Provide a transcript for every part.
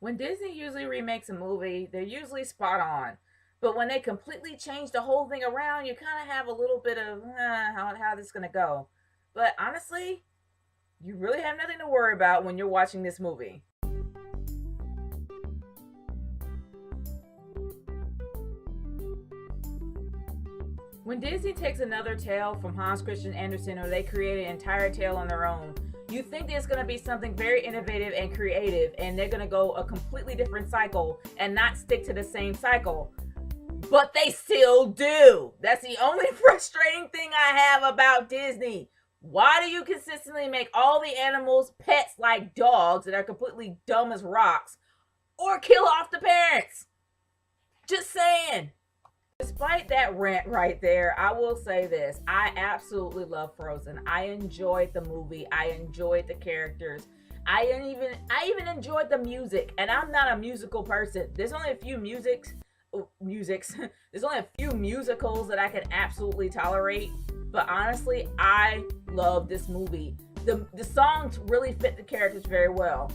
When Disney usually remakes a movie, they're usually spot on. But when they completely change the whole thing around, you kind of have a little bit of how this is going to go. But honestly, you really have nothing to worry about when you're watching this movie. When Disney takes another tale from Hans Christian Andersen or they create an entire tale on their own, you think there's going to be something very innovative and creative and they're going to go a completely different cycle and not stick to the same cycle. But they still do. That's the only frustrating thing I have about Disney. Why do you consistently make all the animals pets like dogs that are completely dumb as rocks or kill off the parents? Just saying. Despite that rant right there, I will say this. I absolutely love Frozen. I enjoyed the movie. I enjoyed the characters. I even enjoyed the music. And I'm not a musical person. There's only a few there's only a few musicals that I can absolutely tolerate. But honestly, I love this movie. The songs really fit the characters very well.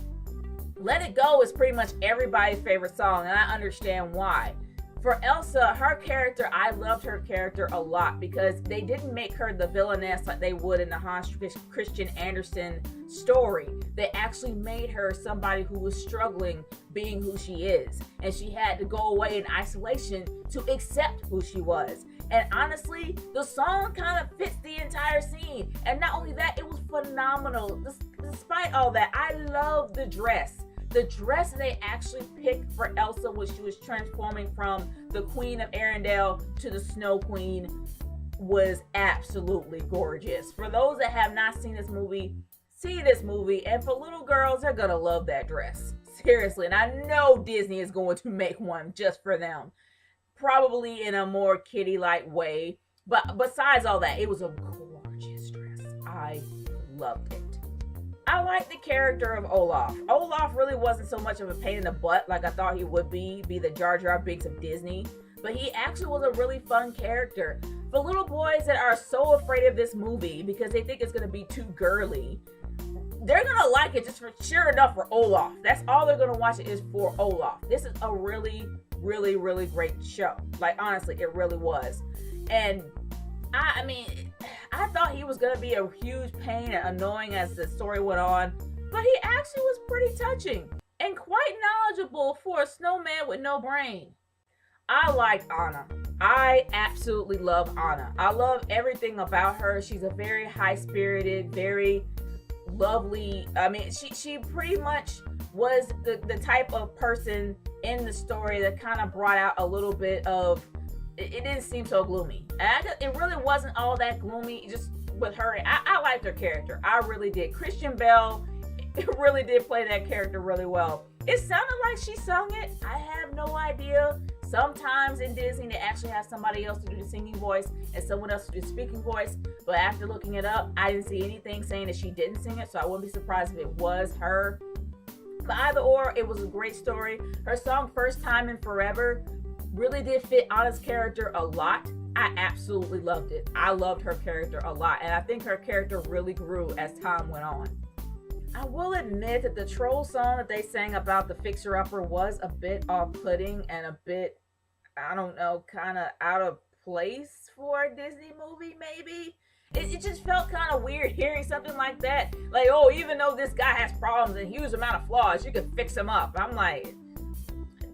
Let It Go is pretty much everybody's favorite song, and I understand why. For Elsa, her character, I loved her character a lot because they didn't make her the villainess like they would in the Hans Christian Andersen story. They actually made her somebody who was struggling being who she is. And she had to go away in isolation to accept who she was. And honestly, the song kind of fits the entire scene. And not only that, it was phenomenal. Despite all that, I love the dress. The dress they actually picked for Elsa when she was transforming from the Queen of Arendelle to the Snow Queen was absolutely gorgeous. For those that have not seen this movie, see this movie. And for little girls, they're going to love that dress. Seriously. And I know Disney is going to make one just for them. Probably in a more kiddie-like way. But besides all that, it was a gorgeous dress. I loved it. I like the character of Olaf. Olaf really wasn't so much of a pain in the butt like I thought he would be the Jar Jar Binks of Disney. But he actually was a really fun character. For little boys that are so afraid of this movie because they think it's going to be too girly, they're going to like it just for sure enough for Olaf. That's all they're going to watch it is for Olaf. This is a really, really, really great show. Like, honestly, it really was. And I mean, I thought he was going to be a huge pain and annoying as the story went on, but he actually was pretty touching and quite knowledgeable for a snowman with no brain. I like Anna. I absolutely love Anna. I love everything about her. She's a very high-spirited, very lovely. I mean, she pretty much was the type of person in the story that kind of brought out a little bit of it didn't seem so gloomy. It really wasn't all that gloomy just with her. I liked her character. I really did. Christian Bale really did play that character really well. It sounded like she sung it. I have no idea. Sometimes in Disney, they actually have somebody else to do the singing voice and someone else to do the speaking voice. But after looking it up, I didn't see anything saying that she didn't sing it. So I wouldn't be surprised if it was her. But either or, it was a great story. Her song First Time in Forever really did fit Anna's character a lot. I absolutely loved it. I loved her character a lot, and I think her character really grew as time went on. I will admit that the troll song that they sang about the fixer-upper was a bit off-putting and a bit, I don't know, kind of out of place for a Disney movie, maybe. It just felt kind of weird hearing something like that. Like, oh, even though this guy has problems and a huge amount of flaws, you could fix him up. I'm like,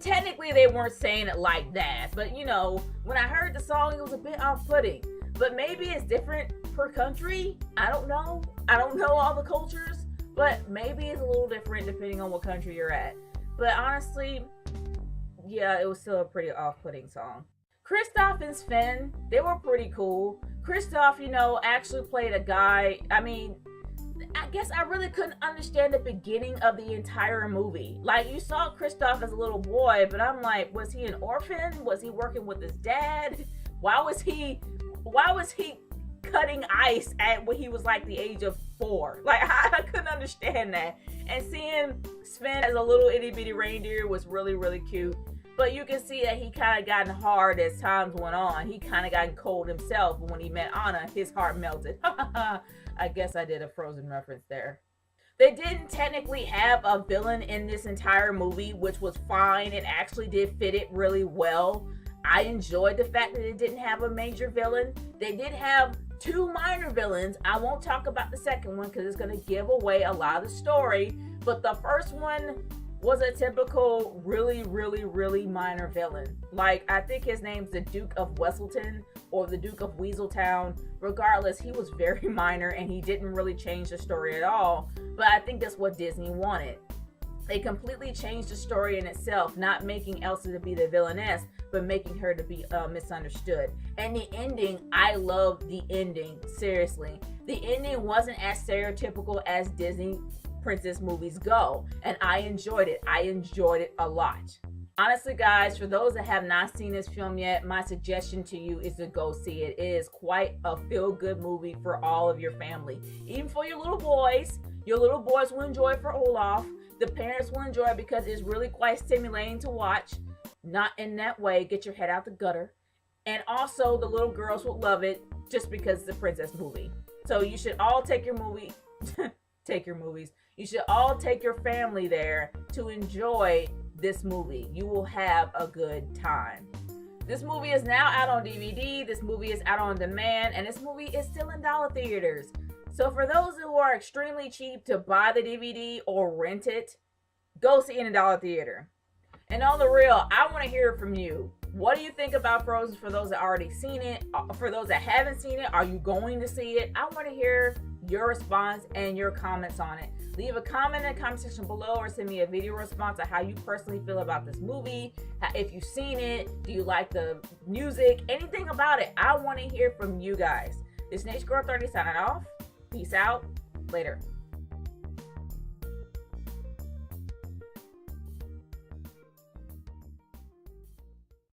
technically they weren't saying it like that, but you know, when I heard the song, it was a bit off-putting. But maybe it's different per country. I don't know all the cultures, but maybe it's a little different depending on what country you're at. But honestly, yeah, it was still a pretty off-putting song. Kristoff and Sven, they were pretty cool. Kristoff, you know, actually played a guy. I mean, I guess I really couldn't understand the beginning of the entire movie. Like, you saw Kristoff as a little boy, but I'm like, was he an orphan? Was he working with his dad? Why was he cutting ice when he was like the age of 4? Like, I couldn't understand that. And seeing Sven as a little itty bitty reindeer was really, really cute. But you can see that he kind of gotten hard as times went on. He kind of gotten cold himself. But when he met Anna, his heart melted. I guess I did a Frozen reference there. They didn't technically have a villain in this entire movie, which was fine. It actually did fit it really well. I enjoyed the fact that it didn't have a major villain. They did have two minor villains. I won't talk about the second one because it's going to give away a lot of the story. But the first one was a typical really minor villain. Like, I think his name's the Duke of Wesselton or the Duke of Weaseltown. Regardless, he was very minor and he didn't really change the story at all. But I think that's what Disney wanted. They completely changed the story in itself, not making Elsa to be the villainess, but making her to be misunderstood. And the ending, I love the ending, seriously. The ending wasn't as stereotypical as Disney princess movies go, and I enjoyed it. I enjoyed it a lot. Honestly, guys, for those that have not seen this film yet, my suggestion to you is to go see it. It is quite a feel-good movie for all of your family. Even for your little boys. Your little boys will enjoy it for Olaf. The parents will enjoy it because it's really quite stimulating to watch. Not in that way, get your head out the gutter. And also, the little girls will love it just because it's a princess movie. So you should all take your movie... take your movies. You should all take your family there to enjoy this movie. You will have a good time. This movie is now out on DVD. This movie is out on demand, and this movie is still in dollar theaters. So for those who are extremely cheap to buy the DVD or rent it, go see it in a dollar theater. And on the real, I want to hear from you. What do you think about Frozen for those that already seen it? For those that haven't seen it, are you going to see it? I want to hear your response and your comments on it. Leave a comment in the comment section below or send me a video response of how you personally feel about this movie. If you've seen it, do you like the music? Anything about it. I want to hear from you guys. This is Nate Girl 30 signing off. Peace out. Later.